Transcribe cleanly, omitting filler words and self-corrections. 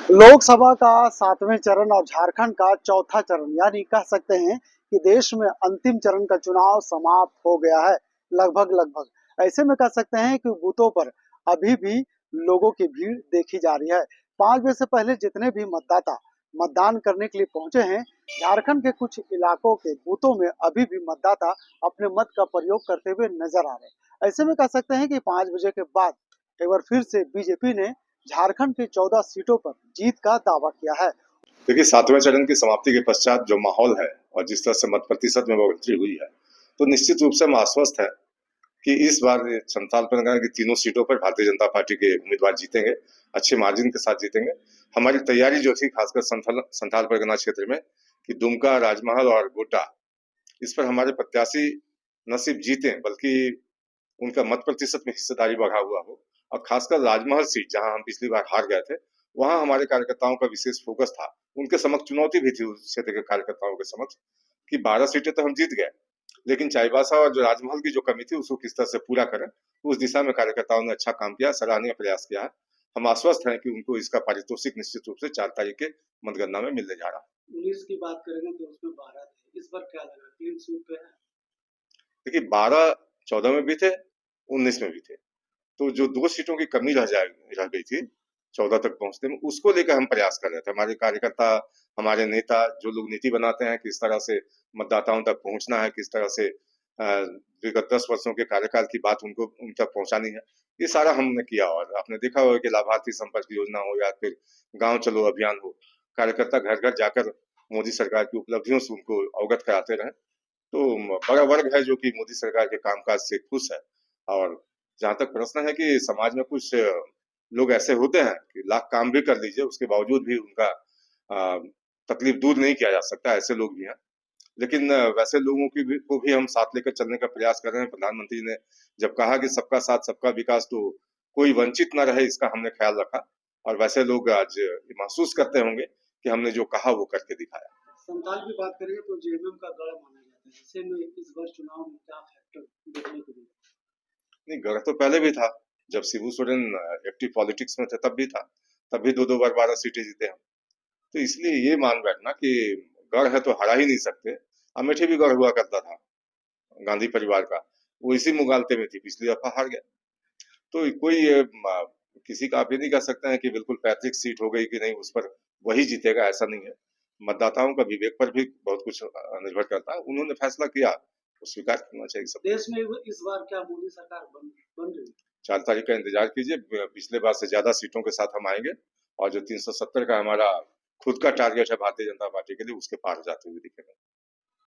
लोकसभा का 7वें चरण और झारखंड का चौथा चरण यानी कह सकते हैं कि देश में अंतिम चरण का चुनाव समाप्त हो गया है। लगभग ऐसे में कह सकते हैं कि बूथों पर अभी भी लोगों की भीड़ देखी जा रही है। 5 बजे से पहले जितने भी मतदाता मतदान करने के लिए पहुंचे हैं, झारखंड के कुछ इलाकों के बूथों में अभी भी मतदाता अपने मत का प्रयोग करते हुए नजर आ रहे हैं। ऐसे में कह सकते हैं कि 5 बजे के बाद एक बार फिर से बीजेपी ने झारखंड की 14 सीटों पर जीत का दावा किया है। देखिए, 7वें चरण की समाप्ति के पश्चात जो माहौल है और जिस तरह से मत प्रतिशत में बढ़ोतरी हुई है, तो निश्चित रूप से हम आश्वस्त हैं कि इस बार संथाल परगना की तीनों सीटों पर भारतीय जनता पार्टी के उम्मीदवार जीतेंगे, अच्छे मार्जिन के साथ जीतेंगे। हमारी तैयारी जो थी खासकर संथाल परगना क्षेत्र में कि दुमका, राजमहल और गोड्डा, इस पर हमारे प्रत्याशी न सिर्फ जीते बल्कि उनका मत प्रतिशत में हिस्सेदारी बढ़ा हुआ हो। और खासकर राजमहल सीट जहां हम पिछली बार हार गए थे, वहां हमारे कार्यकर्ताओं का विशेष फोकस था। उनके समक्ष चुनौती भी थी उस क्षेत्र के कार्यकर्ताओं के समक्ष कि 12 सीटें तो हम जीत गए, लेकिन चाईबासा और जो राजमहल की जो कमी थी उसको किस तरह से पूरा करें, उस दिशा में कार्यकर्ताओं ने अच्छा काम किया, सराहनीय प्रयास किया है। हम आश्वस्त हैं कि उनको इसका पारितोषिक निश्चित रूप से 4 तारीख के मतगणना में मिलने जा रहा है। 19 की बात करेंगे तो उसमें 12 थे, इस बार क्या लगा 3 सीट पे है। देखिए, 12 14 में भी थे, 19 में भी थे। तो जो 2 सीटों की कमी रह गई थी 14 तक पहुंचने में, उसको लेकर हम प्रयास कर रहे थे। हमारे कार्यकर्ता, हमारे नेता, जो लोग नीति बनाते हैं, किस तरह से मतदाताओं तक पहुंचना है, किस तरह से विगत 10 वर्षों के कार्यकाल की बात उनको उन तक पहुंचानी है, ये सारा हमने किया। और आपने देखा होगा कि लाभार्थी संपर्क योजना हो या फिर गांव चलो अभियान हो, कार्यकर्ता घर घर जाकर मोदी सरकार की उपलब्धियों से उनको अवगत कराते रहे। तो बड़ा वर्ग है जो कि मोदी सरकार के कामकाज से खुश है। और जहाँ तक प्रश्न है कि समाज में कुछ लोग ऐसे होते हैं कि लाख काम भी कर लीजिए, उसके बावजूद भी उनका तकलीफ दूर नहीं किया जा सकता, ऐसे लोग भी हैं। लेकिन वैसे लोगों को भी हम साथ लेकर चलने का प्रयास कर रहे हैं। प्रधानमंत्री ने जब कहा कि सबका साथ सबका विकास, तो कोई वंचित ना रहे, इसका हमने ख्याल रखा। और वैसे लोग आज महसूस करते होंगे कि हमने जो कहा वो करके दिखाया। संताल की बात करेंगे तो जेएमएम का गढ़ माना जाता है। ऐसे में इस बार चुनाव में क्या फैक्टर देखने को मिला। नहीं, गढ़ तो पहले भी था। जब शिबू सोरेन एक्टिव पॉलिटिक्स में थे तब भी था। तब भी 2-2 बार 12 सीटें जीते हम। तो इसलिए ये मान बैठना कि गढ़ है तो हरा ही नहीं सकते। अमेठी भी गढ़ हुआ करता था गांधी परिवार का, वो इसी मुगालते में थी, पिछली दफा हार गया। तो कोई किसी का आप ये नहीं कह सकते हैं कि बिल्कुल पैतृक सीट हो गई कि नहीं उस पर वही जीतेगा, ऐसा नहीं है। मतदाताओं का विवेक पर भी बहुत कुछ निर्भर करता है। उन्होंने फैसला किया तो स्वीकार करना चाहिए सब। देश में इस बार क्या मोदी सरकार बन रही है। 4 तारीख का इंतजार कीजिए। पिछले बार से ज्यादा सीटों के साथ हम आएंगे और जो 370 का हमारा खुद का टारगेट है भारतीय जनता पार्टी के लिए, उसके पार जाते हुए दिखेगा।